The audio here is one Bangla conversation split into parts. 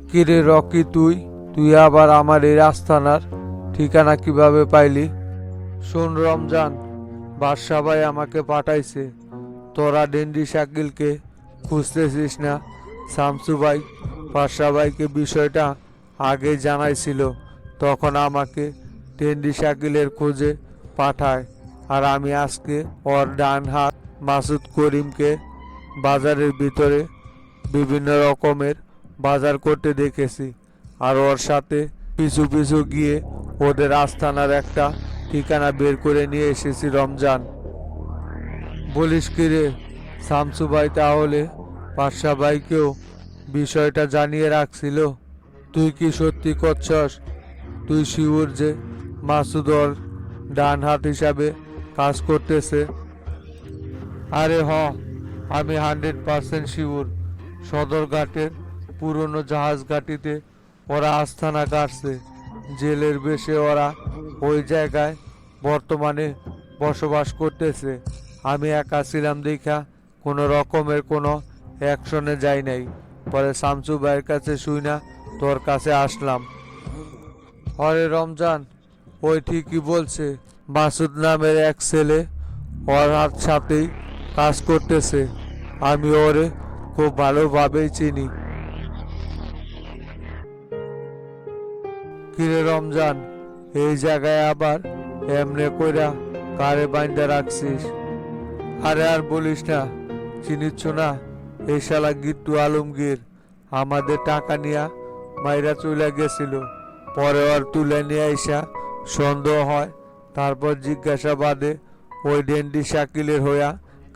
কিরে রকি, তুই তুই আবার আমার এই আস্তানার ঠিকানা কিভাবে পাইলি? শোন রমজান, বাদশা ভাই আমাকে পাঠাইছে। তোরা ডেন্ডি শাকিলকে খুঁজতেছিস না? শামসু ভাই বাদশা ভাইকে বিষয়টা আগে জানাইছিল, তখন আমাকে ডেন্ডি শাকিলের খোঁজে পাঠায়। আর আমি আজকে ওর ডান হাত মাসুদ করিমকে বাজারের ভিতরে বিভিন্ন রকমের বাজার করতে দেখেছি। আর ওর সাথে পিছু পিছু গিয়ে ওদের আস্তানার একটা ঠিকানা বের করে নিয়ে এসেছি রমজান। বলিস কি রে? শামসু ভাই তাহলে পাশা ভাইকেও বিষয়টা জানিয়ে রাখছিল? তুই কি সত্যি করছস? তুই শিউর যে মাসুদ ওর ডান হাত হিসাবে কাজ করতেছে? আরে আমি 100% শিওর। সদরঘাটের পুরনো জাহাজ ঘাটিতে ওরা আস্তানা গাড়ছে। জেলের বেশে ওরা ওই জায়গায় বর্তমানে বসবাস করতেছে। আমি একা ছিলাম দেখা কোনো রকমের কোনো অ্যাকশনে যাই নাই। পরে শামসু ভাইয়ের কাছে শুই না তোর কাছে আসলাম। হরে রমজান, ওই ঠিকই বলছে। মাসুদ নামের এক ছেলে ওর হাত সাথেই কাজ করতেছে। আমি ওরে খুব ভালোভাবেই চিনি। কিরে রমজান, এই জায়গায় আবার এমনে কইরা কারে বাইন্দা রাখছিস? আরে আর বলিস না, চিনিচ্ছ না? এই শালা গিট্টু আলমগীর আমাদের টাকা নিয়া মাইরা চলে গেছিল। পরে ওর তুলে নিয়ে আইসা সন্দেহ হয়, তারপর জিজ্ঞাসাবাদে ওই ডেন্ডি শাকিলের হইয়া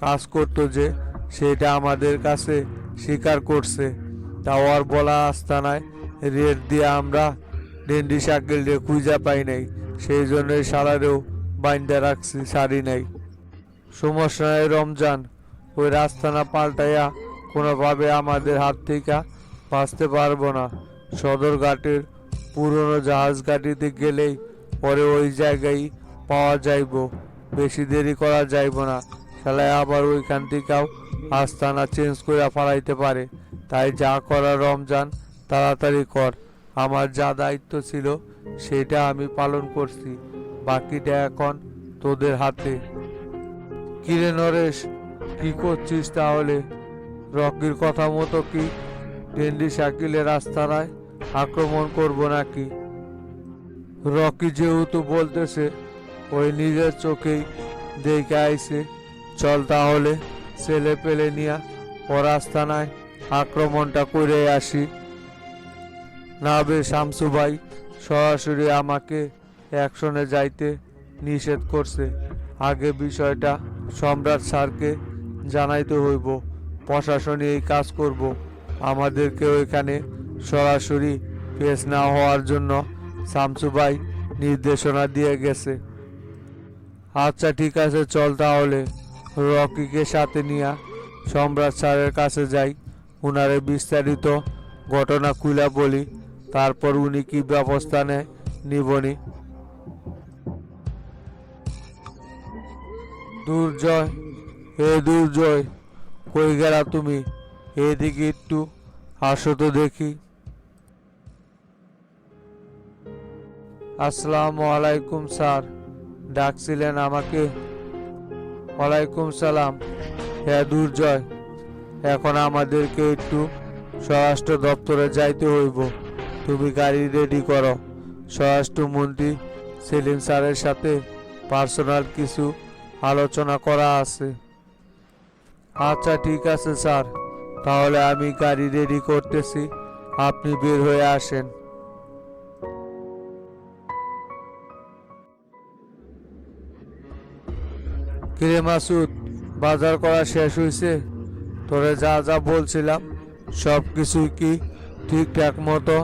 কাজ করতো যে, সেটা আমাদের কাছে স্বীকার করছে। তা ওর বলা আস্তানায় রেড দিয়ে আমরা ডেন্ডি শাকিলরে খুঁজা পাই নাই, সেই জন্যই সারারেও বাইন্দা রাখছি, সারি নাই। সমস্যা নাই রমজান, ওই রাস্তানা পাল্টাইয়া কোনোভাবে আমাদের হাত থেকে বাঁচতে পারবো না। সদরঘাটের পুরনো জাহাজ ঘাটিতে গেলেই পরে ওই জায়গায় পাওয়া যাইব। বেশি দেরি করা যাইব না, শালায় আবার ওইখান থেকেও আস্তানা চেঞ্জ করে ফেলাইতে পারে। তাই যা করার রমজান তাড়াতাড়ি কর। আমার যা দায়িত্ব ছিল সেটা আমি পালন করছি, বাকিটা এখন তোদের হাতে। কিরে নরেশ, কি করছিস তাহলে? রকির কথা মতো কি ডেন্ডি শাকিলের আস্তানায় আক্রমণ করব নাকি? রকি যেহেতু বলতেছে ওই নিজের চোখেই দেখে আইছে, চল তাহলে ছেলে পেলে নিয়া ওর আস্তানায় আক্রমণটা করে আসি। না বে শামসু ভাই, সরাসরি আমাকে অ্যাকশনে যাইতে নিষেধ করছে। আগে বিষয়টা সম্রাট স্যারকে জানাইতে হইব। প্রশাসনে এই কাজ করব। আমাদেরকে ওইখানে সরাসরি পেশ না হওয়ার জন্য শামসু ভাই নির্দেশনা দিয়ে গেছে। আচ্ছা ঠিক আছে, চল তাহলে রকিকে সাথে নিয়া সম্রাট স্যারের কাছে যাই। উনারে বিস্তারিত ঘটনা খুলে বলি, তারপর উনি কি ব্যবস্থা নেয় নিবনি। দুর্জয়, দুর্জয়, কই গেলা তুমি? এদিকে একটু আসো তো দেখি। আসসালামু আলাইকুম স্যার, ডাকছিলেন আমাকে? ওয়ালাইকুম সালাম। হ্যাঁ দুর্জয়, এখন আমাদেরকে একটু স্বরাষ্ট্র দপ্তরে যাইতে হইব। তুমি গাড়ি রেডি করো। স্বরাষ্ট্রমন্ত্রী সেলিম স্যারের সাথে পার্সোনাল কিছু আলোচনা করা আছে। আচ্ছা ঠিক আছে স্যার, তাহলে আমি গাড়ি রেডি করতেছি, আপনি বের হয়ে আসেন। কিরে মাসুদ, বাজার করা শেষ হয়েছে? তোরে যা যা বলছিলাম সব কিছুই কি ঠিকঠাক মতো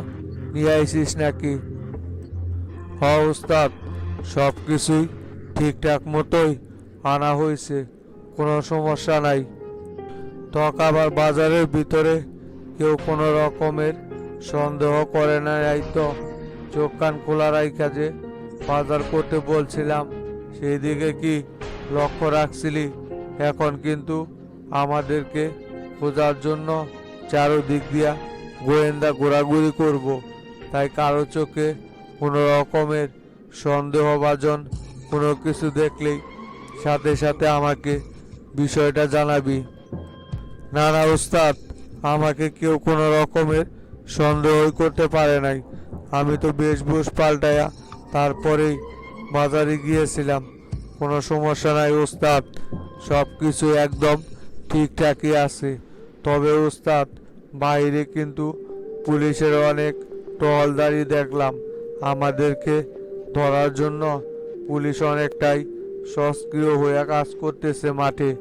নিয়ে আইসিস নাকি? হ উস্তাদ, সব কিছুই ঠিকঠাক মতোই আনা হয়েছে, কোনো সমস্যা নাই। তক আবার বাজারের ভিতরে কেউ কোনো রকমের সন্দেহ করে না, এই তো চোখ কান খোলা রাইখা যে বাজার করতে বলছিলাম সেই দিকে কি লক্ষ্য রাখছিলি? এখন কিন্তু আমাদেরকে খোঁজার জন্য চারোদিক দিয়া গোয়েন্দা ঘোরাঘুরি করব, তাই কারো চোখে কোনো রকমের সন্দেহভাজন কোনো কিছু দেখলেই সাথে সাথে আমাকে বিষয়টা জানাবি। না না ওস্তাদ, আমাকে কেউ কোনো রকমের সন্দেহই করতে পারে নাই। আমি তো বেশভূষ পাল্টায়া তারপরেই বাজারে গিয়েছিলাম। কোনো সমস্যা নাই ওস্তাদ, সব কিছু একদম ঠিকঠাকই আছে। তবে ওস্তাদ, বাইরে কিন্তু পুলিশের অনেক টহলদারি দেখলাম। আমাদেরকে ধরার জন্য পুলিশ অনেকটাই সক্রিয় হয়ে কাজ করতেছে মাঠে।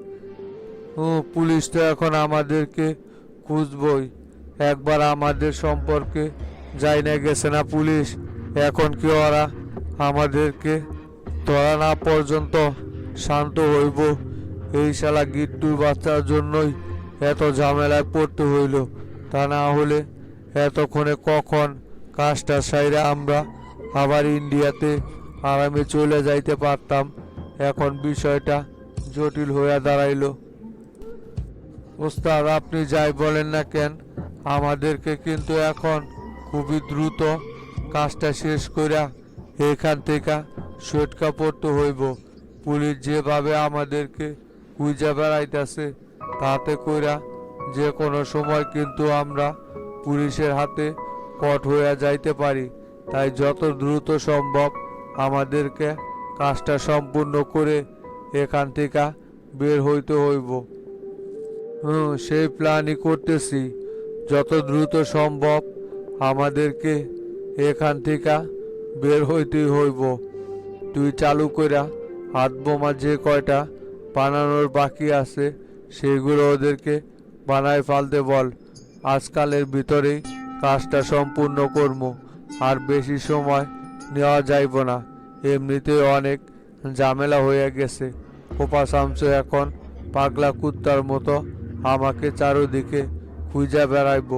পুলিশ তো এখন আমাদেরকে খুঁজবই। একবার আমাদের সম্পর্কে যাই না গেছে না পুলিশ, এখন কি ওরা আমাদেরকে ধরা না পর্যন্ত শান্ত হইব? এই শালা গিট্টুর বাচ্চার জন্যই এত ঝামেলায় পড়তে হইল। তা না হলে এতক্ষণে কখন কাজটা সাইরা আমরা আবার ইন্ডিয়াতে আরামে চলে যাইতে পারতাম। এখন বিষয়টা জটিল হইয়া দাঁড়াইল। ওস্তাদ, আপনি যাই বলেন না কেন, আমাদেরকে কিন্তু এখন খুবই দ্রুত কাজটা শেষ কইরা এখান থেকে সটকা পড়তে হইব। পুলিশ যেভাবে আমাদেরকে খুঁজে বেড়াইতেছে, তাতে কইরা যে কোনো সময় কিন্তু আমরা পুলিশের হাতে পট হইয়া যাইতে পারি। তাই যত দ্রুত সম্ভব আমাদেরকে কাজটা সম্পূর্ণ করে এখান থেকে বের হইতে হইব। সেই প্ল্যানই করতেছি। যত দ্রুত সম্ভব আমাদেরকে এখান থেকে বের হইতেই হইব। তুই চালু কইরা হাত বোমা যে কয়টা বানানোর বাকি আছে সেগুলো ওদেরকে বানায় ফেলতে বল। আজকালের ভিতরেই কাজটা সম্পূর্ণ করব, আর বেশি সময় নেওয়া যাইব না। এমনিতেই অনেক ঝামেলা হয়ে গেছে। খোপা শামসু এখন পাগলা কুত্তার মতো আমাকে চারদিকে খুঁজে বেড়াইব।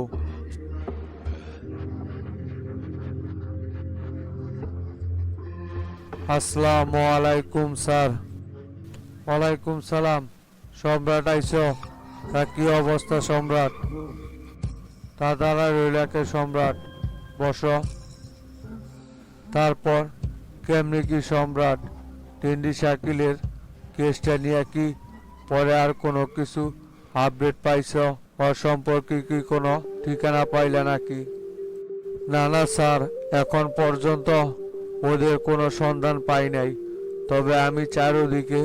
আসসালামু আলাইকুম স্যার। ওয়ালাইকুম সালাম। সম্রাট আইস? তা কি অবস্থা সম্রাট? তা দাঁড়া রইলাকে সম্রাট, বস। তারপর কেমনি কি সম্রাট, টেন্ডি শাকিলের কেসটা নিয়ে কি পরে আর কোনো কিছু আপডেট পাইছ? ওর সম্পর্কে কি কোনো ঠিকানা পাইলে নাকি? না না স্যার, এখন পর্যন্ত ওদের কোনো সন্ধান পাই নাই। তবে আমি চারদিকে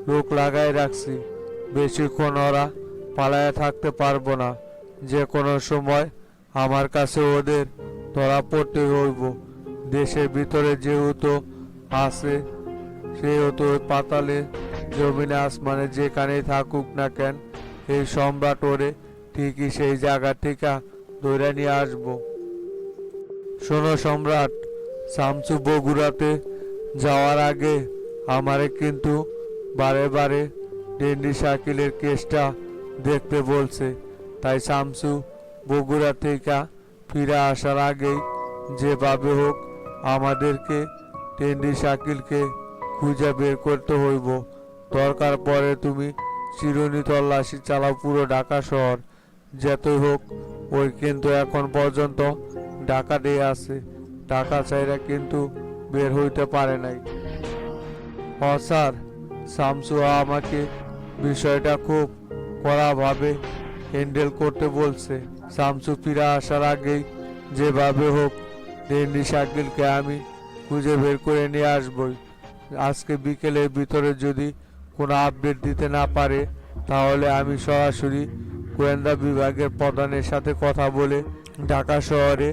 লোক লাগাই রাখছি। বেশিক্ষণ ওরা পালায়া থাকতে পারবো না। যে কোনো সময় আমার কাছে ওদের ধরা পড়তে হইব। দেশের ভিতরে যেহেতু আছে, সেহেতু ওই পাতালে জমিনে আসমানে যেখানেই থাকুক না কেন, এই সম্রাট ওরে ঠিকই সেই জায়গা থেকে ধরে নিয়ে আসবো। শোনো সম্রাট, শামসু বগুড়াতে যাওয়ার আগে আমারে কিন্তু বারে বারে টেন্ডি শাকিলের কেসটা দেখতে বলছে। তাই শামসু বগুড়া থেকে ফিরে আসার আগেই যেভাবে হোক আমাদেরকে টেন্ডি শাকিলকে খুঁজে বের করতে হইব। দরকার পড়ে তুমি চিরুনি তল্লাশি চালাও পুরো ঢাকা শহর। যতই হোক ওই কিন্তু এখন পর্যন্ত ঢাকাতেই আছে। ঢাকা চাইরা কিন্তু বের হইতে পারে নাই। স্যার, শামসু আমাকে বিষয়টা খুব কড়াভাবে হ্যান্ডেল করতে বলছে। শামসু ফিরে আসার আগেই যেভাবে হোক টেন্ডি শাকিলকে আমি খুঁজে বের করে নিয়ে আসবই। আজকে বিকেলের ভিতরে যদি কোনো আপডেট দিতে না পারে, তাহলে আমি সরাসরি গোয়েন্দা বিভাগের প্রধানের সাথে কথা বলে ঢাকা শহরে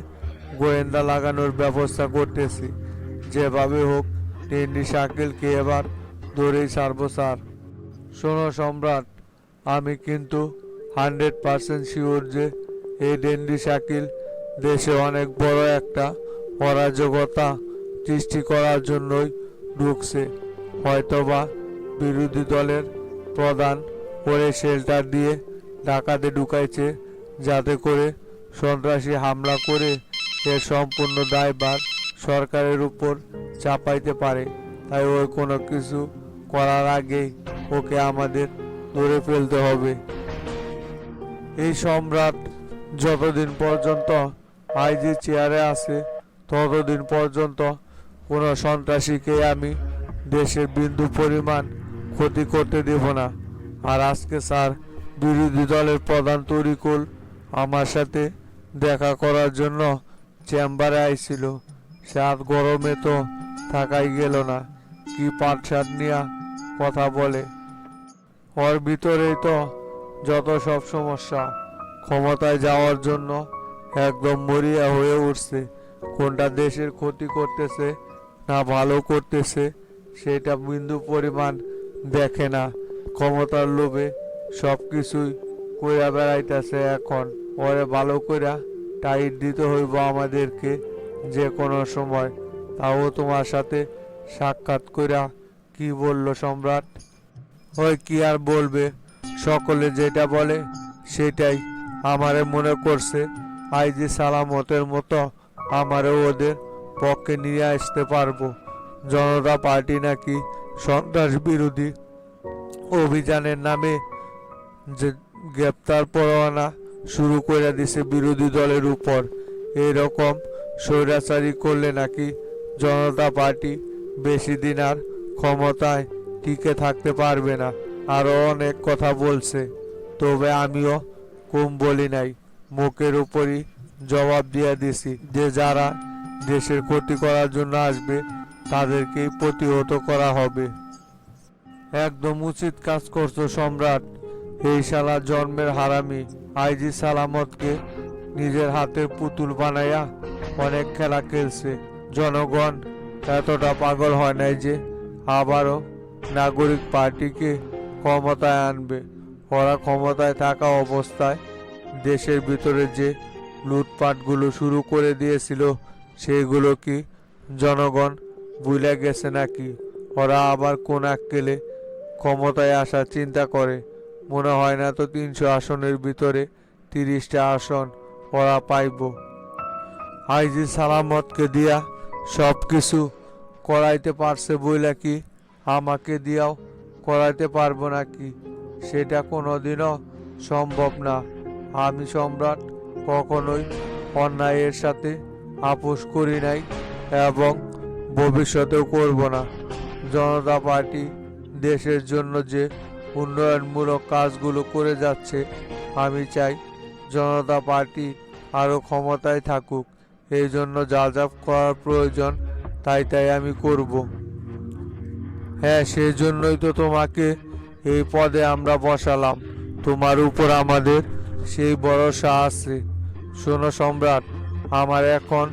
গোয়েন্দা লাগানোর ব্যবস্থা করতেছি। যেভাবে হোক টেন্ডি শাকিলকে এবার ধরেই ছাড়বো স্যার। শোনো সম্রাট, আমি কিন্তু 100% শিওর যে এই টেন্ডি শাকিল দেশে অনেক বড় একটা অরাজকতা সৃষ্টি করার জন্যই ঢুকছে। হয়তোবা বিরোধী দলের প্রধান করে শেল্টার দিয়ে ঢাকাতে ঢুকাইছে, যাতে করে সন্ত্রাসী হামলা করে এর সম্পূর্ণ দায়ভার সরকারের উপর চাপাইতে পারে। তাই ওই কোনো কিছু করার আগেই ওকে আমাদের ধরে ফেলতে হবে। এই সম্রাট, যতদিন পর্যন্ত আইজি চেয়ারে আছে ততদিন পর্যন্ত কোনো সন্ত্রাসীকে আমি দেশের বিন্দু পরিমাণ ক্ষতি করতে দেব না। আর আজকে স্যার বিরোধী দলের প্রধান তরিকুল আমার সাথে দেখা করার জন্য চেম্বারে আইছিল। সাত গরমে তো থাকাই গেল না, কি পাটশাট নিয়ে কথা বলে। ওর ভিতরেই তো যত সব সমস্যা। ক্ষমতায় যাওয়ার জন্য একদম মরিয়া হয়ে উঠছে। কোনটা দেশের ক্ষতি করতেছে না ভালো করতেছে সেটা বিন্দু পরিমাণ দেখে না। ক্ষমতার লোভে সব কিছুই কইরা বেড়াইতেছে। এখন ওরে ভালো কইরা টাইট দিতে হইব আমাদেরকে যে কোনো সময়। তাও তোমার সাথে সাক্ষাৎ কইরা কি বললো সম্রাট? ওই কি আর বলবে, সকলে যেটা বলে সেটাই। আমারে মনে করছে আইজি সালামতের মতো আমারে ওদের পক্ষে নিয়ে আসতে পারবো। জনতা পার্টি নাকি সন্ত্রাস বিরোধী অভিযানের নামে যে গ্রেপ্তার পরোয়ানা শুরু করে দিছে বিরোধী দলের উপর। এরকম স্বৈরাচারী করলে নাকি জনতা পার্টি বেশি দিন আর ক্ষমতায় টিকে থাকতে পারবে না। আরও অনেক কথা বলছে, তবে আমিও কম বলি নাই। মুখের উপরই জবাব দিয়ে দিছি যে যারা দেশের ক্ষতি করার জন্য আসবে তাদেরকেই প্রতিহত করা হবে। একদম উচিত কাজ করছো সম্রাট। এই শালা জন্মের হারামি আইজি সালামতকে নিজের হাতের পুতুল বানাইয়া অনেক খেলা খেলছে। জনগণ এতটা পাগল হয় নাই যে আবারও নাগরিক পার্টিকে ক্ষমতায় আনবে। ওরা ক্ষমতায় থাকা অবস্থায় দেশের ভিতরে যে লুটপাটগুলো শুরু করে দিয়েছিল সেগুলো কি জনগণ ভুলে গেছে নাকি? ওরা আবার কোন আক্কেলে ক্ষমতায় আসার চিন্তা করে? মনে হয় না তো 300 আসনের ভিতরে 30টা আসন ওরা পাইব। আইজি সালামতকে দিয়া সব কিছু করাইতে পারছে বইলা কি আমাকে দিয়াও করাইতে পারবো নাকি? সেটা কোনোদিনও সম্ভব না। আমি সম্রাট কখনোই অন্যায়ের সাথে আপোষ করি নাই এবং ভবিষ্যতেও করব না। জনতা পার্টি দেশের জন্য যে উন্নয়নমূলক কাজগুলো করে যাচ্ছে, আমি চাই জনতা পার্টি আরও ক্ষমতায় থাকুক। এই জন্য যা যা করার প্রয়োজন তাই তাই আমি করব। হ্যাঁ, সেই জন্যই তো তোমাকে এই পদে আমরা বসালাম। তোমার উপর আমাদের সেই ভরসা আছে। শোনো সম্রাট, আমার এখন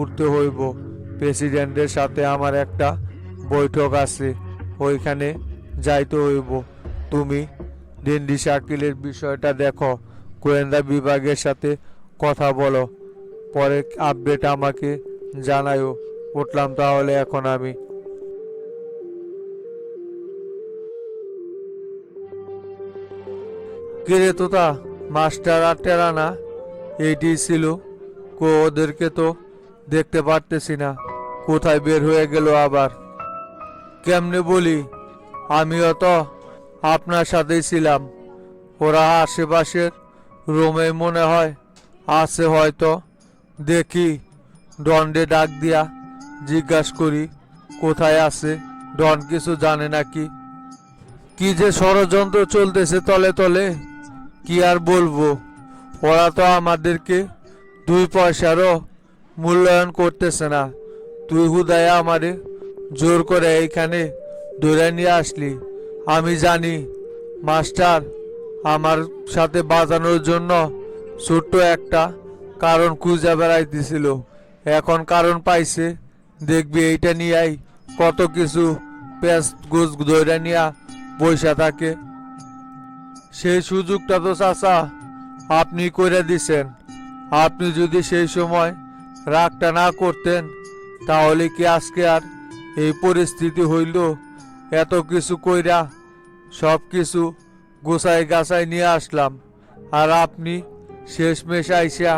উঠতে হইব। প্রেসিডেন্টের সাথে আমার একটা বৈঠক আছে, ওইখানে যাইতে হইব। তুমি ডিন্ডি শাকিলের বিষয়টা দেখো, গোয়েন্দা বিভাগের সাথে কথা বলো, পরে আপডেট আমাকে জানাইও। উঠলাম তাহলে এখন আমি। কিরে তোতা, মাস্টার আর টেরানা এইটি ছিল কো? ওদেরকে তো দেখতে পারতেছি না, কোথায় বের হয়ে গেল আবার? কেমনে বলি, আমিও তো আপনার সাথেই ছিলাম। ওরা আশেপাশের রোমে মনে হয় আছে হয়তো। দেখি ডনডে ডাক দিয়া জিজ্ঞাস করি কোথায় আছে। ডন কিছু জানে নাকি? কি যে ষড়যন্ত্র চলতেছে তলে তলে, কি আর বলবো। ওরা তো আমাদেরকে 2 পয়সারও মূল্যায়ন করতেছে না। তুই হুদায় আমারে জোর করে এইখানে ধরে নিয়ে আসলি। আমি জানি মাস্টার আমার সাথে বাজানোর জন্য ছোট্ট একটা কারণ খুঁজে বেড়াইতেছিল। এখন কারণ পাইছে, দেখবি এইটা নিয়েই কত কিছু পেঁচ গোছ ধরে নিয়ে বৈশা থাকে। সেই সুযোগটা তো চাচা আপনি করে দিছেন। আপনি যদি সেই সময় রাগটা না করতেন তাহলে কি আজকে আর এই পরিস্থিতি হইল? এত কিছু কইরা সব কিছু গোছায় গাছায় নিয়ে আসলাম, আর আপনি শেষমেশ আইসা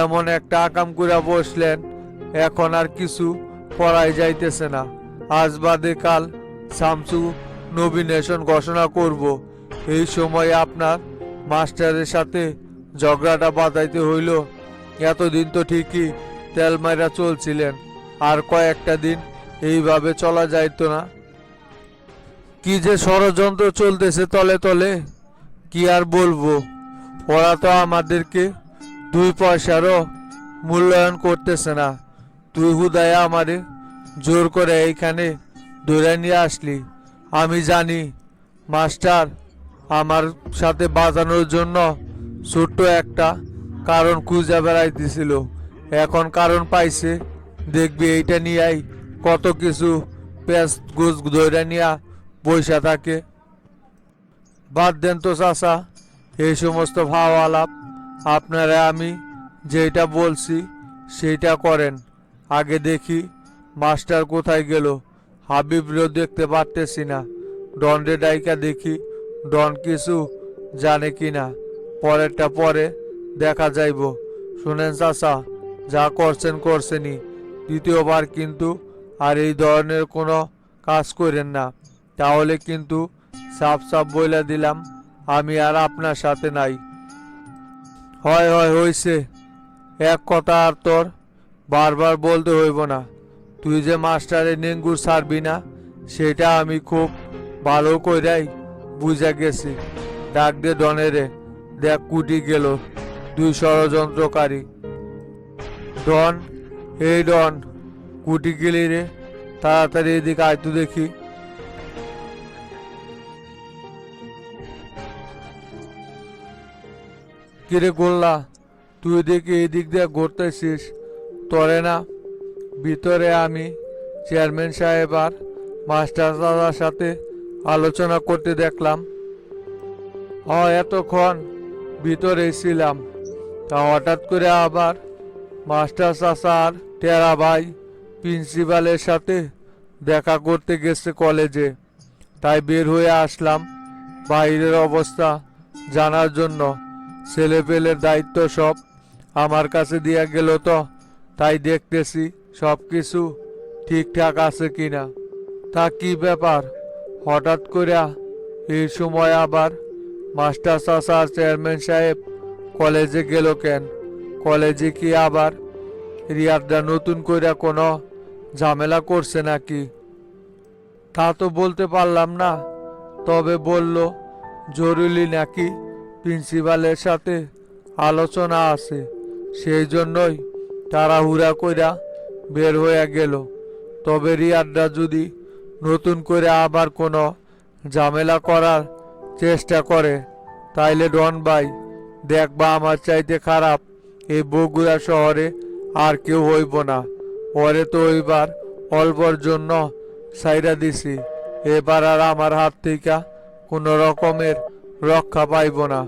এমন একটা আকাম কইরা বসলেন। এখন আর কিছু করাই যাইতেছে না। আজ বাদে কাল শামসু নমিনেশন ঘোষণা করব। এই সময় আপনার মাস্টারের সাথে ঝগড়াটা বাঁধাইতে হইল? এতদিন তো ঠিকই তেল মাইরা চলছিলেন, আর কয়েকটা দিন এইভাবে চলা যাইতো না? কি যে ষড়যন্ত্র চলতেছে তলে তলে, কি আর বলবো। ওরা তো আমাদেরকে 2 পয়সারও মূল্যায়ন করতেছে না। তুই হুদায় আমারে জোর করে এইখানে ধরে নিয়ে আসলি। আমি জানি মাস্টার আমার সাথে বাজানোর জন্য ছোট্ট একটা কারণ খুঁজে বেড়াইতেছিল। এখন কারণ পাইছে, দেখবি এইটা নিয়েই কত কিছু পেঁচ গোছ ধরে নিয়া বইসা থাকে। বাদ দেন তো চাচা এই সমস্ত ভাও আলাপ। আপনারা আমি যেটা বলছি সেইটা করেন। আগে দেখি মাস্টার কোথায় গেল। হাবিবরেও দেখতে পারতেছি না। ডনরে ডাইকা দেখি ডন কিছু জানে কিনা। পরেরটা পরে দেখা যাইব। শুনেন চাচা, যা করছেন করছেনই, দ্বিতীয়বার কিন্তু আর এই ধরনের কোনো কাজ করেন না। তাহলে কিন্তু সাফ সাফ বইলা দিলাম আমি আর আপনার সাথে নাই। হয় হয় হইছে। এক কথা আর তোর বারবার বলতে হইব না। তুই যে মাস্টারের নেঙ্গুর ছাড়বি না সেটা আমি খুব ভালো কইরাই বুঝা গেছি। ডাক দে ডনেরে, দেখ কুটি গেল 2 ষড়যন্ত্রকারী। ডন, এই ডন, কুটি গেলি রে? তাড়াতাড়ি এদিকে আয় তো দেখি। কিরে গোল্লা, তুই দেখি এদিক দিয়ে ঘুরতেছিস? তরে না ভিতরে আমি চেয়ারম্যান সাহেব আর মাস্টার দাদার সাথে আলোচনা করতে দেখলাম। এতক্ষণ ভিতরে ছিলাম, তা হঠাৎ করে আবার মাস্টার চাচা আর টেরা ভাই প্রিন্সিপালের সাথে দেখা করতে গেছে কলেজে। তাই বের হয়ে আসলাম বাইরের অবস্থা জানার জন্য। ছেলেপেলের দায়িত্ব সব আমার কাছে দিয়া গেল, তো তাই দেখতেছি সব কিছু ঠিকঠাক আছে কিনা। তা কি ব্যাপার হঠাৎ করে এই সময় আবার মাস্টার চাচা আর চেয়ারম্যান সাহেব কলেজে গেল কেন? কলেজে কি আবার রিয়াদরা নতুন করে কোনো ঝামেলা করছে নাকি? তা তো বলতে পারলাম না, তবে বলল জরুরি নাকি প্রিন্সিপালের সাথে আলোচনা আছে, সেই জন্যই তাড়াহুড়া কইরা বের হয়ে গেল। তবে রিয়াদরা যদি নতুন করে আবার কোনো ঝামেলা করার চেষ্টা করে, তাইলে ডন ভাই দেখবা আমার চাইতে খারাপ এই বগুড়া শহরে আর কেউ হইব না। ওরে তো এবার অল্পর জন্য সাইরা দিছি, এবার আর আমার হাত থেকে কোনো রকমের রক্ষা পাইব না।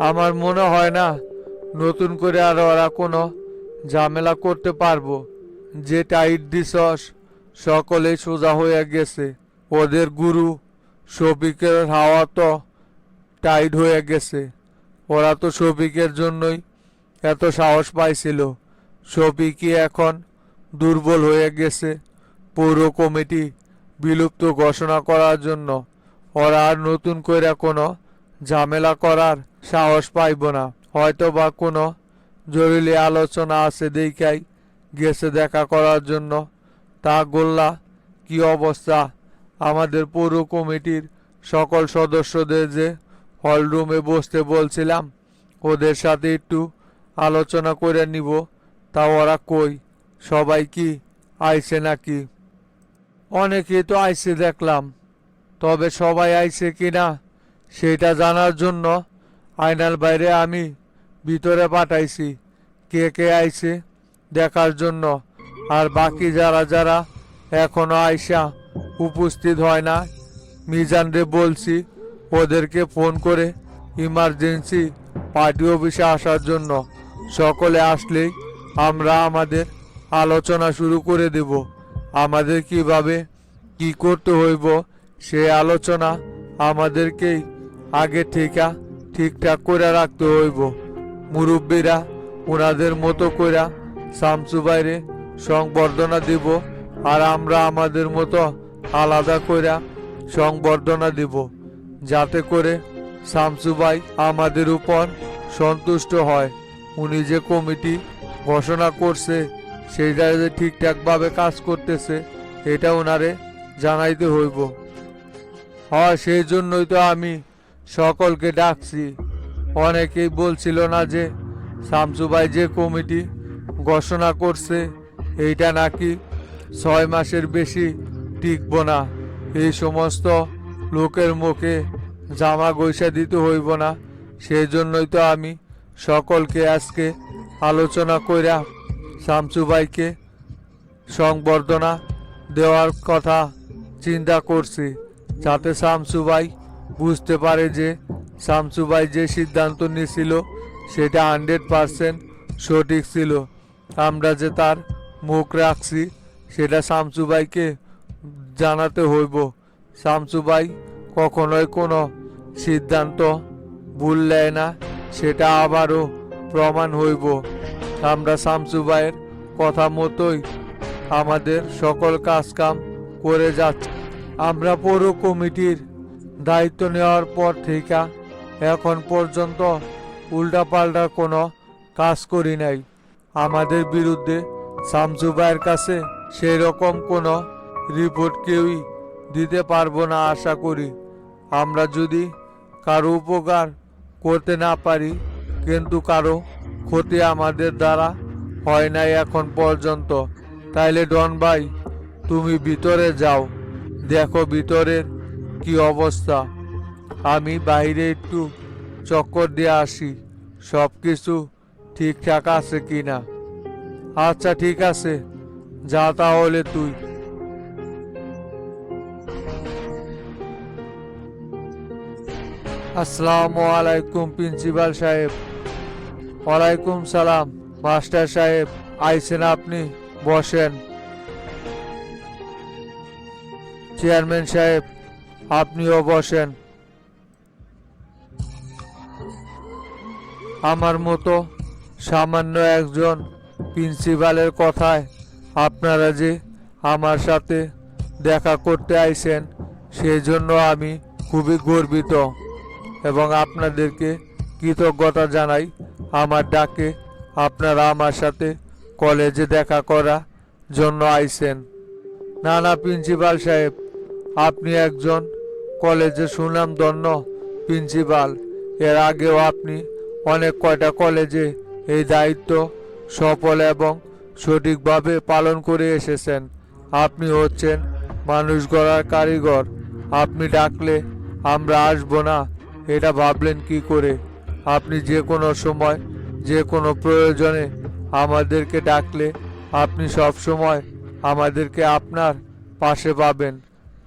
আমার মনে হয় না নতুন করে আর ওরা কোনো ঝামেলা করতে পারবো। যে টাইট দিছস সকলেই সোজা হয়ে গেছে। ওদের গুরু শফিকের হাওয়া তো টাইট হয়ে গেছে। ওরা তো শফিকের জন্যই এত সাহস পাইছিল। শফিকই এখন দুর্বল হয়ে গেছে। পৌর কমিটি বিলুপ্ত ঘোষণা করার জন্য ওরা আর নতুন করে কোনো ঝামেলা করার সাহস পাইব না। হয়তো বা কোনো জরুরি আলোচনা আছে দেখাই গেছে দেখা করার জন্য। তা গোল্লা, কি অবস্থা? আমাদের পৌর কমিটির সকল সদস্যদের যে হলরুমে বসতে বলছিলাম ওদের সাথে একটু আলোচনা করে নিব, তা ওরা কই? সবাই কি আইছে নাকি? অনেকেই তো আইছে দেখলাম, তবে সবাই আইছে কিনা সেটা জানার জন্য আয়নাল বাইরে আমি ভিতরে পাঠাইছি কে কে আইছে দেখার জন্য। আর বাকি যারা যারা এখনো আইসা উপস্থিত হয় না, মিজানরে বলছি ওদেরকে ফোন করে ইমার্জেন্সি পার্টি অফিসে আসার জন্য। সকলে আসলেই আমরা আমাদের আলোচনা শুরু করে দেব। আমাদের কিভাবে কি করতে হইব সে আলোচনা আমাদেরকেই আগে থেকে ঠিকঠাক করে রাখতে হইব। মুরব্বীরা ওনাদের মতো করে শামসু বাইরে সংবর্ধনা দিব, আর আমরা আমাদের মতো আলাদা করে সংবর্ধনা দিব, যাতে করে শামসু ভাই আমাদের উপর সন্তুষ্ট হয়। উনি যে কমিটি ঘোষণা করছে সেইটা যে ঠিকঠাকভাবে কাজ করতেছে এটা ওনারে জানাইতে হইব। হয় সেই জন্যই তো আমি সকলকে ডাকছি। অনেকেই বলছিল না যে শামসু ভাই যে কমিটি ঘোষণা করছে এইটা নাকি 6 মাসের বেশি টিকব না। এই সমস্ত লোকের মুখে জামা গৈসা দিতে হইব না। সেই জন্যই তো আমি সকলকে আজকে আলোচনা কইরা শামসু ভাইকে সংবর্ধনা দেওয়ার কথা চিন্তা করছি, যাতে শামসু ভাই বুঝতে পারে যে শামসু ভাই যে সিদ্ধান্ত নিয়েছিল সেটা 100% সঠিক ছিল। আমরা যে তার মুখ রাখছি সেটা শামসু ভাইকে জানাতে হইব। শামসু ভাই কখনোই কোনো সিদ্ধান্ত ভুল নেয় না, সেটা আবারও প্রমাণ হইব। আমরা শামসু ভাইয়ের কথা মতোই আমাদের সকল কাজকাম করে যাচ্ছি। আমরা পৌর কমিটির দায়িত্ব নেওয়ার পর থেকে এখন পর্যন্ত উল্টাপাল্টা কোনো কাজ করি নাই। আমাদের বিরুদ্ধে শামসু ভাইয়ের কাছে সেই রকম কোনো রিপোর্ট কেউই দিতে পারবো না আশা করি। আমরা যদি কারো উপকার করতে না পারি, কিন্তু কারো ক্ষতি আমাদের দ্বারা হয় নাই এখন পর্যন্ত। তাইলে ডন ভাই তুমি ভিতরে যাও, দেখো ভিতরের কি অবস্থা। আমি বাইরে একটু চক্কর দিয়ে আসি, সব কিছু ঠিকঠাক আছে কিনা। আচ্ছা ঠিক আছে, যা তাহলে তুই। আসসালামু আলাইকুম প্রিন্সিপাল সাহেব। ওয়ালাইকুম সালাম মাস্টার সাহেব, আইছেন আপনি, বসেন। চেয়ারম্যান সাহেব আপনিও বসেন। আমার মতো সামান্য একজন প্রিন্সিপালের কথায় আপনারা যে আমার সাথে দেখা করতে আইছেন সেই জন্য আমি খুবই গর্বিত এবং আপনাদেরকে কৃতজ্ঞতা জানাই। আমার ডাকে আপনারা আমার সাথে কলেজে দেখা করার জন্য আইছেন। না না প্রিন্সিপাল সাহেব, আপনি একজন কলেজে সুনামধন্য প্রিন্সিপাল। এর আগেও আপনি অনেক কয়টা কলেজে এই দায়িত্ব সফল এবং সঠিকভাবে পালন করে এসেছেন। আপনি হচ্ছেন মানুষ গড়ার কারিগর। আপনি ডাকলে আমরা আসবো না এটা ভাবলেন কি করে? আপনি যে কোনো সময় যে কোনো প্রয়োজনে আমাদেরকে ডাকলে আপনি সব সময় আমাদেরকে আপনার পাশে পাবেন।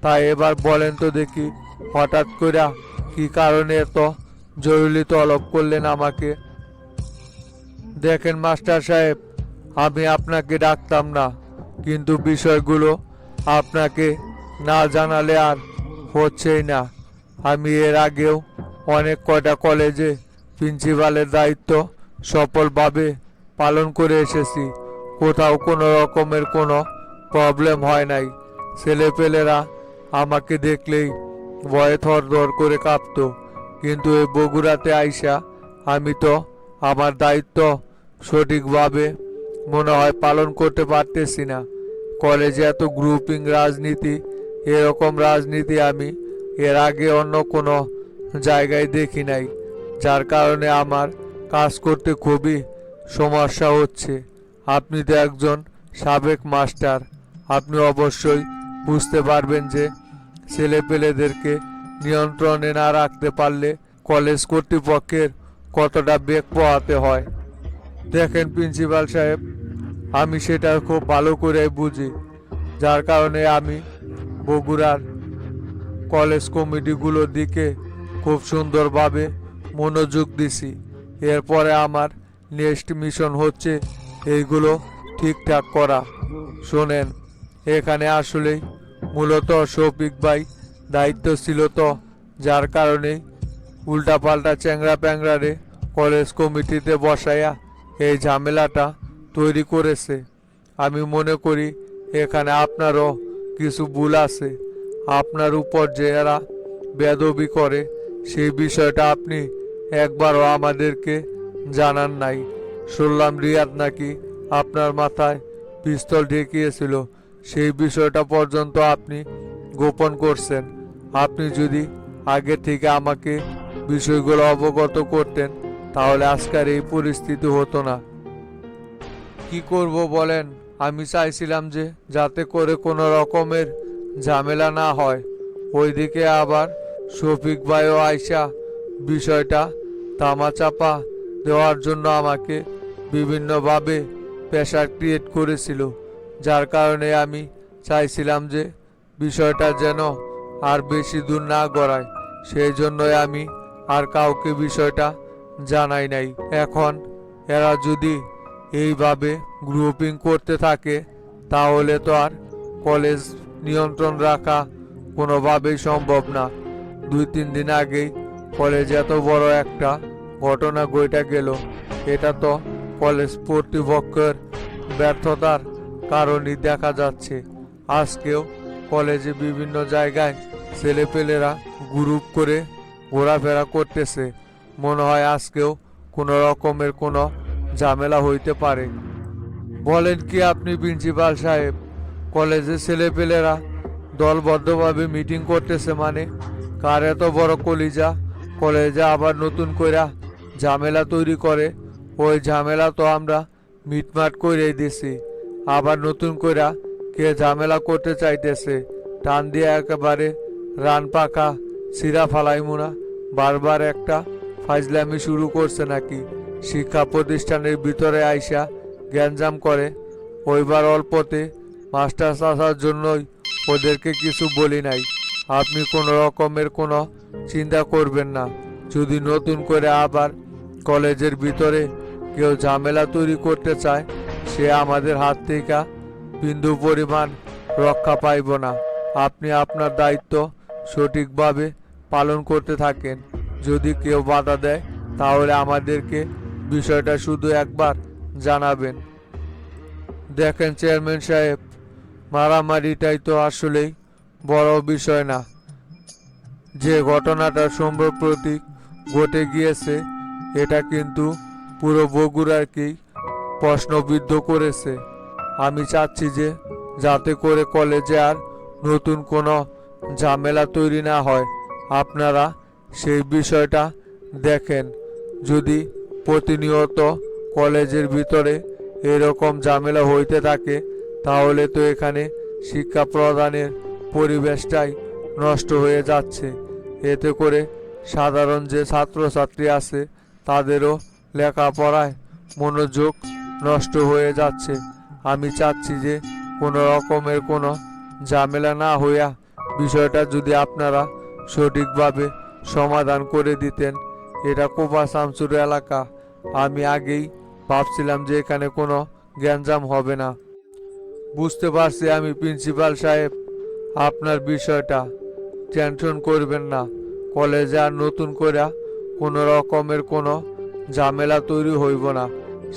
তাই এবার বলেন তো দেখি, হঠাৎ করে কি কারণে এত জরুরি তলব করলেন আমাকে? দেখেন মাস্টার সাহেব, আমি আপনাকে ডাকতাম না, কিন্তু বিষয়গুলো আপনাকে না জানালে আর হচ্ছেই না। আমি এর আগেও অনেক কয়টা কলেজে প্রিন্সিপালের দায়িত্ব সফলভাবে পালন করে এসেছি। কোথাও কোনো রকমের কোনো প্রবলেম হয় নাই। ছেলেপেলেরা আমাকে দেখলেই ভয়ে থরথর করে কাঁপতো। কিন্তু এই বগুড়াতে আইসা আমি তো আমার দায়িত্ব সঠিকভাবে মনে হয় পালন করতে পারতেছি না। কলেজে এত গ্রুপিং রাজনীতি, এরকম রাজনীতি আমি এর আগে অন্য কোনো জায়গায় দেখি নাই, যার কারণে আমার কাজ করতে খুবই সমস্যা হচ্ছে। আপনি তো একজন সাবেক মাস্টার, আপনি অবশ্যই বুঝতে পারবেন যে ছেলেপেলেদেরকে নিয়ন্ত্রণে না রাখতে পারলে কলেজ কর্তৃপক্ষের কতটা বেগ পোহাতে হয়। দেখেন প্রিন্সিপাল সাহেব, আমি সেটা খুব ভালো করে বুঝি, যার কারণে আমি বগুড়ার কলেজ কমিটিগুলোর দিকে খুব সুন্দরভাবে মনোযোগ দিছি। এরপরে আমার নেক্সট মিশন হচ্ছে এইগুলো ঠিকঠাক করা। শোনেন, এখানে আসলেই মূলত শফিক ভাই দায়িত্ব ছিল তো, যার কারণে উল্টাপাল্টা চ্যাংরা প্যাংরারে কলেজ কমিটিতে বসাইয়া এই ঝামেলাটা তৈরি করেছে। আমি মনে করি এখানে আপনারও কিছু ভুল আছে। আপনার উপর যে এরা বেদবি করে সেই বিষয়টা আপনি একবারও আমাদেরকে জানান নাই। শুনলাম রিয়াদ নাকি আপনার মাথায় পিস্তল ঠেকিয়েছিল, সেই বিষয়টা পর্যন্ত আপনি গোপন করছেন। আপনি যদি আগে থেকে আমাকে বিষয়গুলো অবগত করতেন তাহলে আজকের এই পরিস্থিতি হতো না। কি করব বলেন, আমি চাইছিলাম যে যাতে করে কোনো রকমের ঝামেলা না হয়। ওইদিকে আবার শফিক ভাইও আয়শা বিষয়টা তামাচাপা দেওয়ার জন্য আমাকে বিভিন্নভাবে প্রেশার ক্রিয়েট করেছিল, যার কারণে আমি চাইছিলাম যে বিষয়টা যেন আর বেশি দূর না গড়ায়। সেই জন্যই আমি আর কাউকে বিষয়টা জানাই নাই। এখন এরা যদি এইভাবে গ্রুপিং করতে থাকে তাহলে তো আর কলেজ নিয়ন্ত্রণ রাখা কোনোভাবেই সম্ভব না। 2-3 দিন আগেই কলেজে এত বড় একটা ঘটনা ঘটে গেল, এটা তো কলেজ কর্তৃপক্ষের ব্যর্থতার কারণেই দেখা যাচ্ছে। আজকেও কলেজে বিভিন্ন জায়গায় ছেলেপেলেরা গ্রুপ করে ঘোরাফেরা করতেছে। মনে হয় আজকেও কোনো রকমের কোনো ঝামেলা হইতে পারে। বলেন কি আপনি প্রিন্সিপাল সাহেব, কলেজের ছেলেপেলেরা দলবদ্ধভাবে মিটিং করতেছে মানে? কার এত বড় কলিজা কলেজে আবার নতুন কইরা ঝামেলা তৈরি করে? ওই ঝামেলা তো আমরা মিটমাট করে দিছি, আবার নতুন কইরা কে ঝামেলা করতে চাইতেছে? টান দিয়ে একেবারে রান পাকা সিরা ফালাইমুনা। বারবার একটা ফাজলামি শুরু করছে নাকি? শিক্ষা প্রতিষ্ঠানের ভিতরে আইসা গ্যাঞ্জাম করে। ওইবার অল্পতে মাস্টার চাষার জন্যই ওদেরকে কিছু বলি নাই। আপনি কোনো রকমের কোনো চিন্তা করবেন না। যদি নতুন করে আবার কলেজের ভিতরে কেউ ঝামেলা তৈরি করতে চায়, সে আমাদের হাত থেকে বিন্দু পরিমাণ রক্ষা পাইব না। আপনি আপনার দায়িত্ব সঠিকভাবে পালন করতে থাকেন। যদি কেউ বাধা দেয় তাহলে আমাদেরকে বিষয়টা শুধু একবার জানাবেন। দেখেন চেয়ারম্যান সাহেব, মারামারিটাই তো আসলেই বড় বিষয় না। যে ঘটনাটা সম্প্রতি ঘটে গিয়েছে এটা কিন্তু পুরো বগুড়াকেই প্রশ্নবিদ্ধ করেছে। আমি চাচ্ছি যে যাতে করে কলেজে আর নতুন কোনো ঝামেলা তৈরি না হয়। আপনারা সেই বিষয়টা দেখেন। যদি প্রতিনিয়ত কলেজের ভিতরে এরকম ঝামেলা হইতে থাকে তাহলে তো এখানে শিক্ষা প্রদানের পরিবেশটাই নষ্ট হয়ে যাচ্ছে। এতে করে সাধারণ যে ছাত্রছাত্রী আছে তাদেরও লেখাপড়ায় মনোযোগ নষ্ট হয়ে যাচ্ছে। আমি চাচ্ছি যে কোনো রকমের কোনো ঝামেলা না হইয়া বিষয়টা যদি আপনারা সঠিকভাবে সমাধান করে দিতেন। এটা কোপা শামসুর এলাকা, আমি আগেই ভাবছিলাম যে এখানে কোনো গ্যাঞ্জাম হবে না। বুঝতে পারছি আমি প্রিন্সিপাল সাহেব, আপনার বিষয়টা টেনশন করবেন না। কলেজে আর নতুন করে কোনো রকমের কোনো ঝামেলা তৈরি হইব না।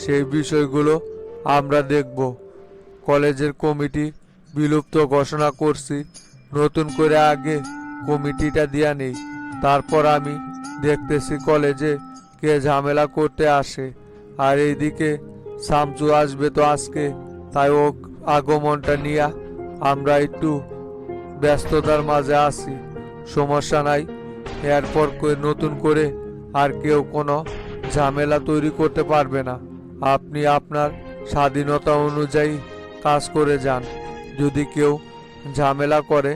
সেই বিষয়গুলো আমরা দেখব। কলেজের কমিটি বিলুপ্ত ঘোষণা করছি। নতুন করে আগে কমিটিটা দিয়া নেই, তারপর আমি দেখতেছি কলেজে কে ঝামেলা করতে আসে। আর এইদিকে শামসু আসবে তো আজকে, তাই ও আগমনটা নিয়ে আমরা একটু ব্যস্ততার মাঝে আছি। সমস্যা নাই, এরপর নতুন করে আর কেউ কোনো ঝামেলা তৈরি করতে পারবে না। আপনি আপনার স্বাধীনতা অনুযায়ী কাজ করে যান। যদি কেউ ঝামেলা করে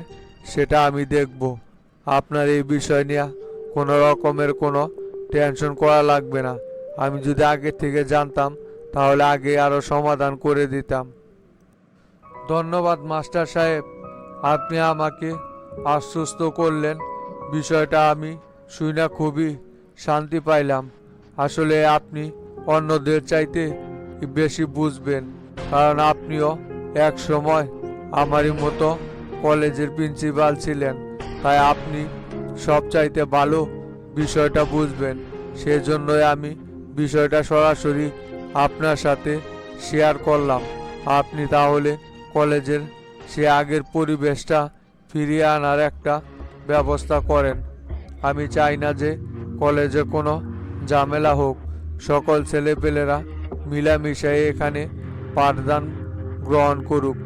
সেটা আমি দেখব। আপনার এই বিষয় নিয়ে কোনো রকমের কোনো টেনশন করা লাগবে না। আমি যদি আগে থেকে জানতাম তাহলে আগে আরও সমাধান করে দিতাম। ধন্যবাদ মাস্টার সাহেব, আপনি আমাকে আশ্বস্ত করলেন। বিষয়টা আমি শুনে খুবই শান্তি পাইলাম। আসলে আপনি অন্যদের চাইতে বেশি বুঝবেন, কারণ আপনিও এক সময় আমারই মতো কলেজের প্রিন্সিপাল ছিলেন। তাই আপনি সব চাইতে ভালো বিষয়টা বুঝবেন। সেজন্যই আমি বিষয়টা সরাসরি আপনার সাথে শেয়ার করলাম। আপনি তাহলে কলেজের সে আগের পরিবেশটা ফিরিয়ে আনার একটা ব্যবস্থা করেন। আমি চাই না যে কলেজে কোনো ঝামেলা হোক। সকল ছেলেপেলেরা মিলামিশাই এখানে পাঠদান গ্রহণ করুক।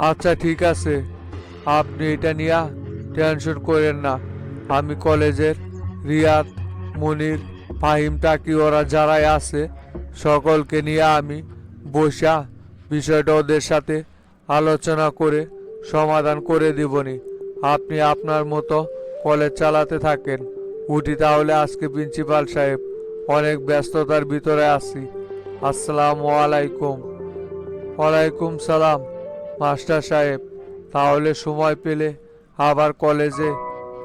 আচ্ছা ঠিক আছে, আপনি এটা নিয়ে টেনশন করেন না। আমি কলেজের রিয়াদ, মনির, ফাহিম, টাকি ওরা যারাই আছে সকলকে নিয়ে আমি বসা বিষয়টা ওদের সাথে আলোচনা করে সমাধান করে দিবনি। আপনি আপনার মতো কলেজ চালাতে থাকেন। উঠি তাহলে আজকে প্রিন্সিপাল সাহেব, অনেক ব্যস্ততার ভিতরে আছি। আসসালামু আলাইকুম। ওয়ালাইকুম সালাম মাস্টার সাহেব। তাহলে সময় পেলে আবার কলেজে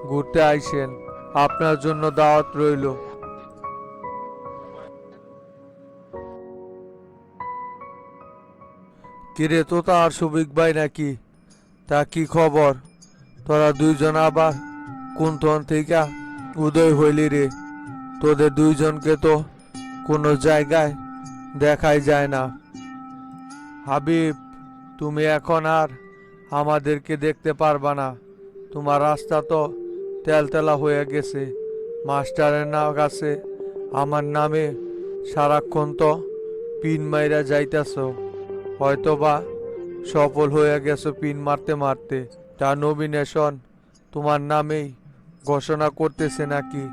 ঘুরতে আইসেন। আপনার জন্য দাওয়াত রইল। কিরে তোতা আর সুবিক ভাই নাকি? তা কি খবর? তোরা দুইজন আবার কোন থেকে উদয় হইলি রে? তোদের দুইজনকে তো কোনো জায়গায় দেখাই যায় না। হাবিব, তুমি এখন আর আমাদেরকে দেখতে পারবা না। তোমার রাস্তা তো তেলতেলা হয়ে গেছে। মাস্টারের না কাছে আমার নামে সারাক্ষণ তো পিন মাইরা যাইতেছ। হয়তোবা সফল হয়ে গেছো পিন মারতে মারতে। তা নমিনেশন তোমার নামেই ঘোষণা করতেছে নাকি?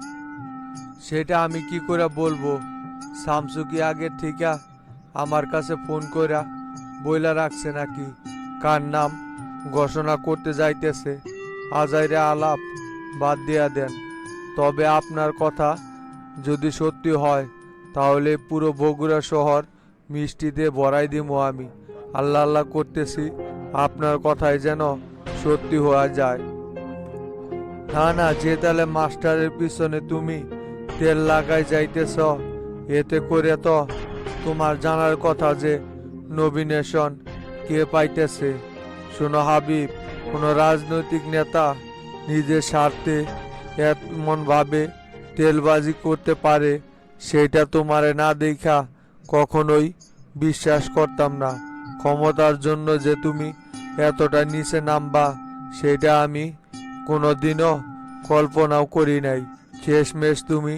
সেটা আমি কি করে বলবো? শামসু কি আগের থেকে আমার কাছে ফোন কইরা বইলা রাখছে নাকি কার নাম ঘোষণা করতে যাইতেছে? আজাইরে আলাপ বাদ দিয়া দেন। তবে আপনার কথা যদি সত্যি হয় তাহলে পুরো বগুড়া শহর মিষ্টিতে ভরাই দিমো আমি। আল্লাহ আল্লাহ করতেছি আপনার কথাই যেন সত্যি হওয়া যায়। না না, যে তাহলে মাস্টারের পিছনে তুমি তেল লাগাই যাইতেছ, এতে করে তো তোমার জানার কথা যে নমিনেশন কে পাইতেছে। শোনো হাবিব, কোনো রাজনৈতিক নেতা নিজের স্বার্থে এমন ভাবে তেলবাজি করতে পারে সেটা তোমারে না দেখা কখনোই বিশ্বাস করতাম না। ক্ষমতার জন্য যে তুমি এতটা নিচে নামবা সেটা আমি কোনোদিনও কল্পনাও করি নাই। শেষমেশ তুমি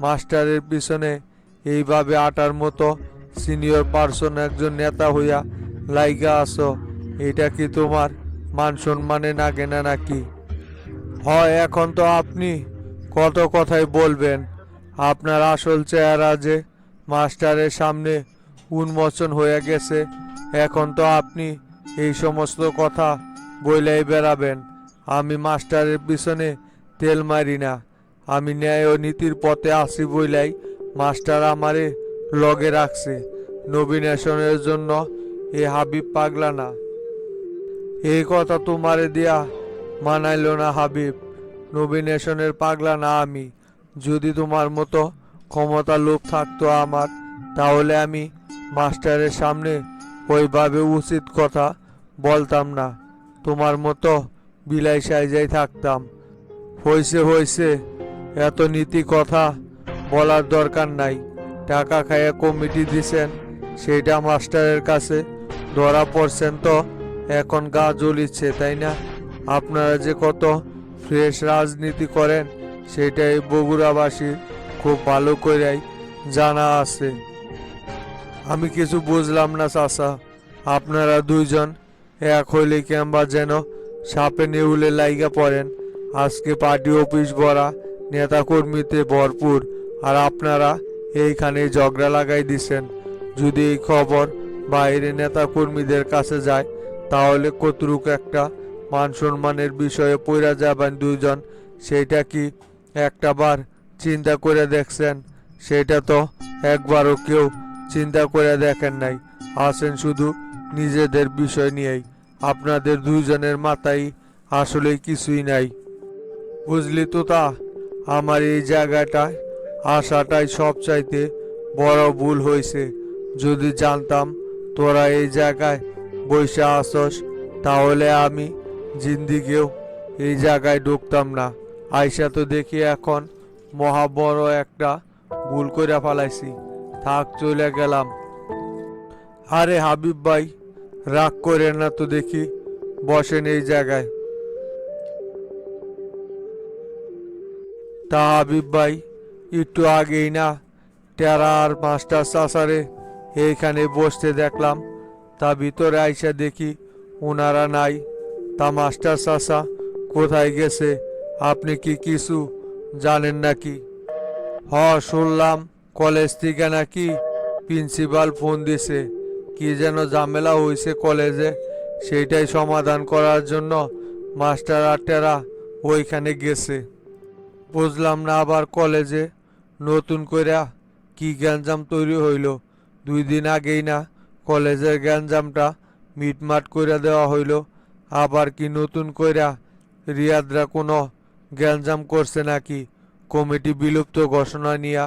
মাস্টারের পিছনে এইভাবে আটার মতো সিনিয়র পার্সন একজন নেতা হইয়া লাইগা আছো। এটা কি তোমার মান সম্মানে নাগে না নাকি? হয় এখন তো আপনি কত কথাই বলবেন। আপনার আসল চেহারা যে মাস্টারের সামনে উন্মোচন হয়ে গেছে, এখন তো আপনি এই সমস্ত কথা বইলাই বেড়াবেন। আমি মাস্টারের পিছনে তেল মারি না। আমি ন্যায় ও নীতির পথে আসি বইলাই মাস্টার আমারে লগে রাখছে। নমিনেশনের জন্য এ হাবিব পাগলা না। এই কথা তোমারে দিয়া মানাইল না হাবিব। নমিনেশনের পাগলা না আমি। যদি তোমার মতো ক্ষমতা লোভ থাকতো আমার, তাহলে আমি মাস্টারের সামনে ওইভাবে উচিত কথা বলতাম না। তোমার মতো বিলাই সাইজাই থাকতাম। হইছে হইছে, এত নীতি কথা বলার দরকার নাই। টাকা খাইয়ে কমিটি দিছেন, সেইটা মাস্টারের কাছে ধরা পড়ছেন তো এখন গা জ্বলিচ্ছে, তাই না? আপনারা যে কত ফ্রেশ রাজনীতি করেন সেটা এই বগুড়াবাসীর খুব ভালো করেই জানা আছে। আমি কিছু বুঝলাম না চাচা, আপনারা দুইজন এক হইলে কিংবা যেন সাপে নেউলে লাইগা পড়েন। আজকে পার্টি অফিস ভরা নেতা কর্মীতে ভরপুর, আর আপনারা এইখানে ঝগড়া লাগাই দিছেন। যদি এই খবর বাইরে নেতা কর্মীদের কাছে যায় তাহলে কতটুকু একটা মান সম্মানের বিষয়ে পইরা যাবেন দুইজন, সেইটা কি একটা বার চিন্তা করে দেখছেন? সেটা তো একবারও কেউ চিন্তা করে দেখেন নাই। আছেন শুধু নিজেদের বিষয় নিয়েই। আপনাদের দুইজনের মাথায় আসলে কিছুই নাই। বুঝলি তো তা, আমার এই জায়গাটায় আসাটাই সবচাইতে বড় ভুল হয়েছে। যদি জানতাম তোরা এই জায়গায় বসে আসস তাহলে আমি জিন্দিগিও এই জায়গায় ঢুকতাম না। আইসা তো দেখি এখন মহা বড় একটা ভুল করে ফেলাইছি। থাক, চলে গেলাম। আরে হাবিব ভাই, রাগ করে না তো দেখি, বসেন এই জায়গায়। তা হাবিব ভাই, একটু আগেই না টেরা আর মাস্টার চাচারে এইখানে বসতে দেখলাম। তা ভিতরে আইসা দেখি ওনারা নাই। তা মাস্টার চাচা কোথায় গেছে? আপনি কি কিছু জানেন নাকি? শুনলাম কলেজ থেকে নাকি প্রিন্সিপাল ফোন দিছে, কি যেন ঝামেলা হয়েছে কলেজে, সেইটাই সমাধান করার জন্য মাস্টার আটেরা ওইখানে গেছে। বুঝলাম না আবার কলেজে নতুন কইরা কি গ্যাঞ্জাম তৈরি হইল। 2 দিন আগেই না কলেজের গ্যাঞ্জামটা মিটমাট কইরা দেওয়া হইল, আবার কি নতুন কইরা রিয়াদরা কোনো গ্যাঞ্জাম করছে নাকি কমিটি বিলুপ্ত ঘোষণা নিয়া?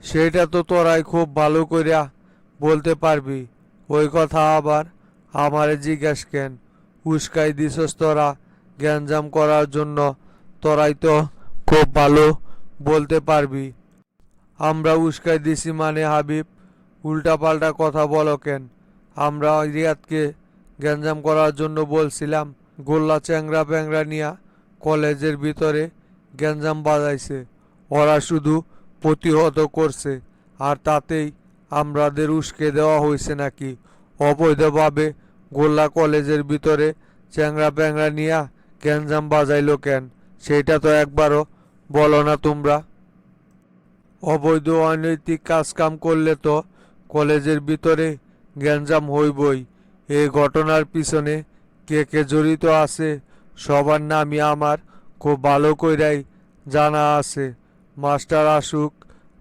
সেটা তো তোরাই খুব ভালো কইরা বলতে পারবি। ওই কথা আবার আমারে জিজ্ঞাস কেন? উস্কাই দিছস তোরা গ্যাঞ্জাম করার জন্য, তোরাই তো খুব ভালো বলতে পারবি। আমরা উস্কাই দিছি মানে হাবিব, উল্টাপাল্টা কথা বলো কেন? আমরা রিয়াদকে গ্যাঞ্জাম করার জন্য বলছিলাম। গোল্লা চ্যাংরা প্যাংরা নিয়া কলেজের ভিতরে গ্যাঞ্জাম বাজাইছে, ওরা শুধু প্রতিহত করছে, আর তাতেই আমাদের উস্কে দেওয়া হয়েছে নাকি? অবৈধভাবে গোল্লা কলেজের ভিতরে চ্যাংরা প্যাংরা নিয়া গ্যাঞ্জাম বাজাইলো কেন? সেটা তো একবারও বলো না তোমরা। অবৈধ অনৈতিক কাজকাম করলে তো কলেজের ভিতরে গ্যাঞ্জাম হইবই। এই ঘটনার পিছনে কে কে জড়িত আছে সবার নামই আমার খুব ভালো কইরাই জানা আছে। মাস্টার আসুক,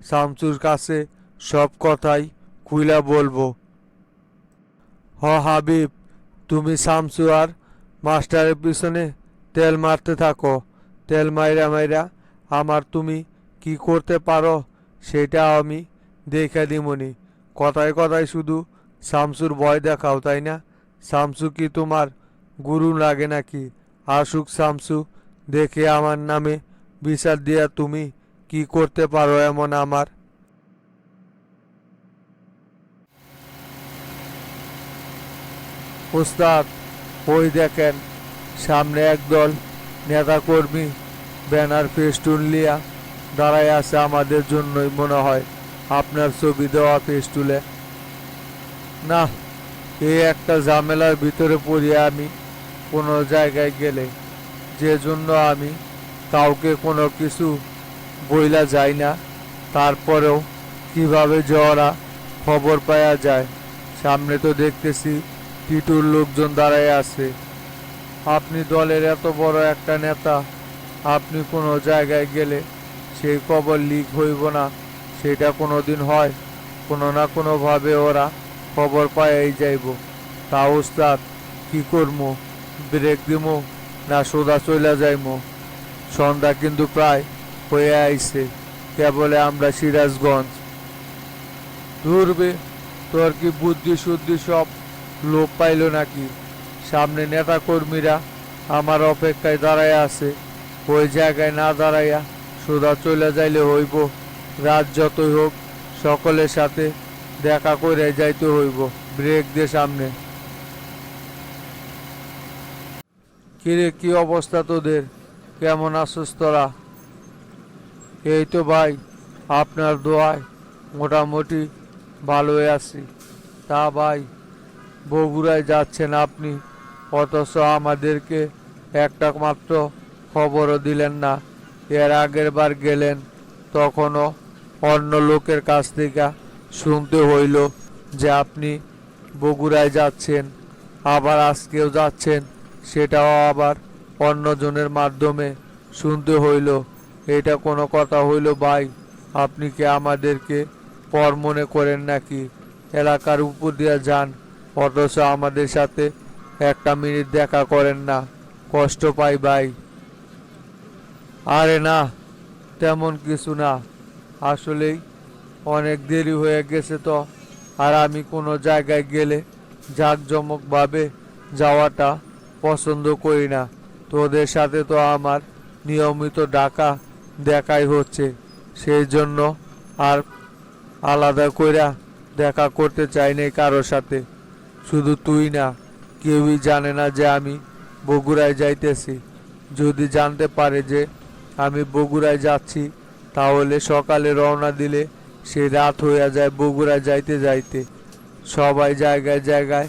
শামসুর কাছে সব কথাই খুইলা বলবো। হাবিব, তুমি শামসু আর মাস্টারের পিছনে তেল মারতে থাকো। তেল মাইরা মাইরা আমার তুমি কি করতে পারো সেটা আমি দেখে দিমনি। কথায় কথায় শুধু শামসুর ভয় দেখাও, তাই না? শামসু কি তোমার গুরু লাগে নাকি? আসুক শামসু, দেখে আমার নামে বিচার দিয়া তুমি কি করতে পারো এমন আমার। ওস্তাদ, ওই দেখেন সামনে একদল নেতাকর্মী ব্যানার ফেস্টুন লিয়া দাঁড়ায় আছে, আমাদের জন্যই মনে হয় আপনার ছবি দেওয়া ফেস্টুলে। না, এই একটা ঝামেলার ভিতরে পড়িয়া আমি কোনো জায়গায় গেলে, যে জন্য আমি কাউকে কোনো কিছু বইলা যাই না, তারপরেও কিভাবে যে ওরা খবর পাওয়া যায়। সামনে তো দেখতেছি টিটুর লোকজন দাঁড়ায় আছে। আপনি দলের এত বড় একটা নেতা, আপনি কোনো জায়গায় গেলে সেই খবর লিক হইব না সেটা কোনো দিন হয়? কোনো না কোনোভাবে ওরা খবর পাইয়াই যাইব। তা ওস্তাদ, কি করবো? ব্রেক দিমো না সোজা চইলা যাইমো? সন্ধ্যা কিন্তু প্রায় হয়ে আইছে, কেবলে আমরা সিরাজগঞ্জ। ধরবে, তোর কি বুদ্ধি শুদ্ধি সব লোপ পাইল নাকি? সামনে নেতা কর্মীরা আমার অপেক্ষায় দাঁড়ায় আছে, ওই জায়গায় না দাঁড়াইয়া সোজা চলে যাইলে হইব? রাত যতই হোক সকলের সাথে দেখা করে যাইতে হইব। ব্রেক দে সামনে। কিরে, কি অবস্থা তোদের? কেমন আছিস তোরা? এই তো ভাই, আপনার দোয়ায় মোটামুটি ভালোই আছি। তা ভাই, বগুড়ায় যাচ্ছেন আপনি, অথচ আমাদেরকে একটা মাত্র খবরও দিলেন না। এর আগের বার গেলেন তখনও অন্য লোকের কাছ থেকে শুনতে হইল যে আপনি বগুড়ায় যাচ্ছেন, আবার আজকেও যাচ্ছেন, সেটাও আবার অন্যজনের মাধ্যমে শুনতে হইল। এটা কোনো কথা হইল ভাই? আপনি কি আমাদেরকে পর মনে করেন নাকি? এলাকার উপর দিয়ে যান, অথচ আমাদের সাথে একটা মিনিট দেখা করেন না। কষ্ট পাই ভাই। আরে না, তেমন কিছু না। আসলেই অনেক দেরি হয়ে গেছে তো, আর আমি কোনো জায়গায় গেলে জাঁকজমকভাবে যাওয়াটা পছন্দ করি না। তোদের সাথে তো আমার নিয়মিত ডাকা দেখাই হচ্ছে, সেই জন্য আর আলাদা কইরা দেখা করতে চাই নাই কারোর সাথে। শুধু তুই না, কেউই জানে না যে আমি বগুড়ায় যাইতেছি। যদি জানতে পারে যে আমি বগুড়ায় যাচ্ছি, তাহলে সকালে রওনা দিলে সে রাত হইয়া যায় বগুড়ায় যাইতে যাইতে। সবাই জায়গায় জায়গায়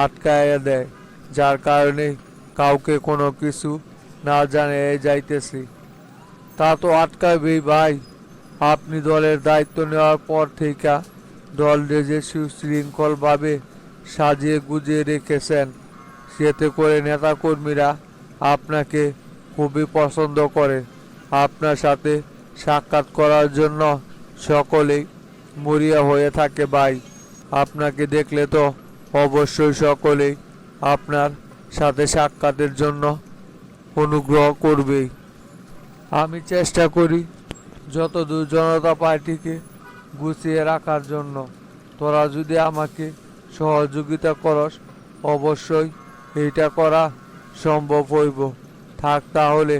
আটকাইয়া দেয়, যার কারণে কাউকে কোনো কিছু না জানিয়ে যাইতেছি। তা তো আটকাবেই ভাই। আপনি দলের দায়িত্ব নেওয়ার পর থেকে দলকে যে সুশৃঙ্খলভাবে সাজিয়ে গুজিয়ে রেখেছেন, সেতে করে নেতাকর্মীরা আপনাকে খুবই পছন্দ করে। আপনার সাথে সাক্ষাৎ করার জন্য সকলেই মরিয়া হয়ে থাকে ভাই। আপনাকে দেখলে তো অবশ্যই সকলেই আপনার সাথে সাক্ষাতের জন্য অনুগ্রহ করবেই। আমি চেষ্টা করি যতদূর জনতা পার্টিকে গুছিয়ে রাখার জন্য। তোরা যদি আমাকে সহযোগিতা করস, অবশ্যই এইটা করা সম্ভব হইব। থাক তাহলে,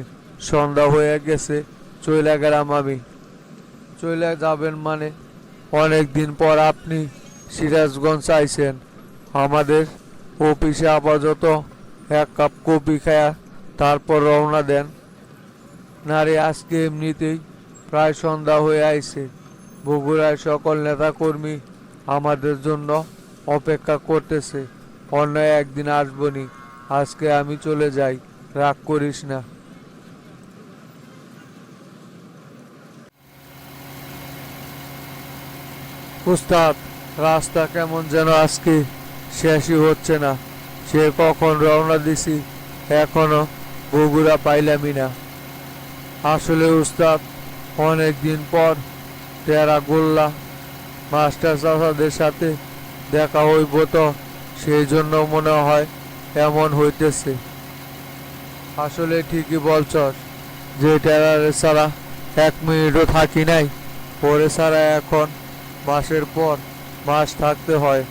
সন্ধ্যা হয়ে গেছে, চলে গেলাম আমি। চলে যাবেন মানে? অনেক দিন পর আপনি সিরাজগঞ্জ আইছেন, আমাদের অফিসে আপাতত এক কাপ কফি খায়া তারপর রওনা দেন। না রে, আজকে এমনিতেই প্রায় সন্ধ্যা হয়ে আইছে। বগুড়ায় সকল নেতাকর্মী আমাদের জন্য অপেক্ষা করতেছে। অন্য একদিন আসবনি, আজকে আমি চলে যাই, রাগ করিস না। উস্তাদ, রাস্তা কেমন যেন আজকে শেষই হচ্ছে না। সে কখন রওনা দিছি, এখনো বগুড়া পাইলামই না। আসলে উস্তাদ, অনেক দিন পর টেরা গোল্লা মাস্টার চাচাদের সাথে দেখা হইব, তো সেই জন্য মনে হয় এমন হইতেছে। আসলে ঠিকই বলছস, যে টেরারে ছাড়া এক মিনিটও থাকি নাই, পরে ছাড়া এখন মাসের পর মাস থাকতে হয়।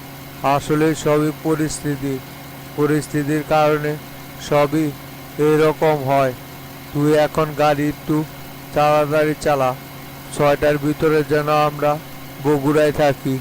আসলে সবই পরিস্থিতির কারণে সবই এরকম হয়। তুই এখন গাড়ি একটু তাড়াতাড়ি চালা, 6টার ভিতরে যেন আমরা বগুড়ায় থাকি।